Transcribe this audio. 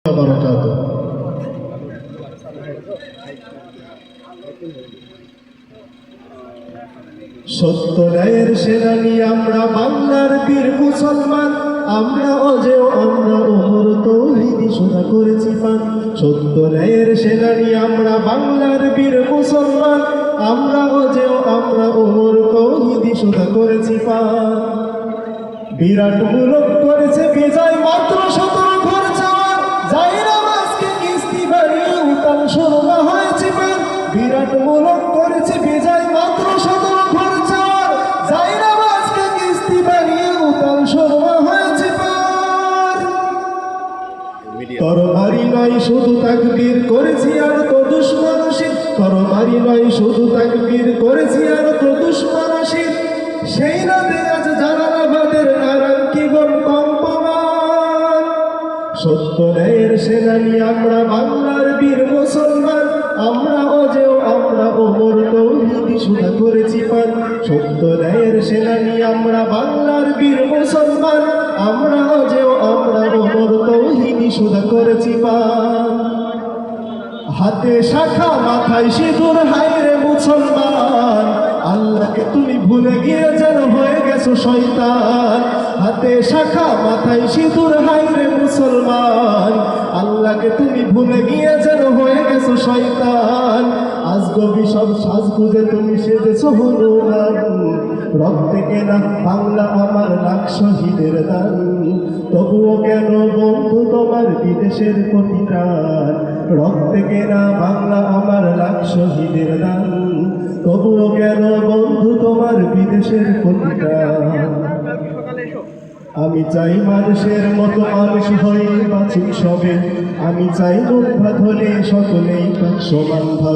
বারাকাতুহু। সত্য ন্যায়ের সেনানি আমরা বাংলার বীর মুসলমান, আমরা অজেয় আমরা ওমর তৌহিদি সুধা করেছি পান। সত্য ন্যায়ের সেনানি আমরা বাংলার বীর মুসলমান, আমরা অজেয় আমরা ওমর তৌহিদি সুধা করেছি পান। বিরাট মুলক করেছে বিজয় মাত্র 17 ঘর চাওয়ার, যাইরা মাসকে কিস্তি বাড়িয়ে উতাল শোনা হয়েছে পান। বিরাট মুলক করেছে বিজয় মাত্র 17 ঘর চাওয়ার, যাইরা মাসকে কিস্তি বাড়িয়ে উতাল শোনা হয়েছে পান। তরবারি নয় শুধু তাকবীর করেছি আর তো দুশমনশীল, তরবারি নয় শুধু তাকবীর করেছি আর তো দুশমনশীল। সেই রাতে আজ জালালাবাদের নারায়ণ কম্পমান। সত্য ন্যায়ের সেনানি আমরা বাংলার বীর মুসলমান, আমরা অজেয় আমরা ওমর তৌহিদি সুধা করেছি পান। সত্য ন্যায়ের সেনানি আমরা বাংলার বীর মুসলমান, আমরা অজেয় আমরা ওমর তৌহিদি সুধা করেছি পান। হাতে শাখা মাথায় সিঁদুর, হায়রে মুসলমান, আল্লাহকে তুমি ভুলে গিয়ে যেন হয়ে গেছো শয়তান। হাতে শাখা মাথায় সিঁদুর, হায়রে মুসলমান, আল্লাহকে তুমি ভুলে গিয়ে যেন হয়ে গেছো শয়তান। আজগবি সব সাজ খুঁজে তুমি সেজেছো হনুমান, রক্তে কেনা বাংলা আমার লাখ শহীদের দান। তবুও কেন বন্ধু তোমার বিদেশের প্রতি প্রাণ, রক্তে কেনা বাংলা আমার লাখ শহীদের দান। তবুও কেন বন্ধু তোমার বিদেশের প্রতি প্রাণ। আমি চাই মানুষের মতো মানুষ হয়ে বাঁচি সবে, আমি চাই মন ভাত হলে সকলেই সমান ভাবে।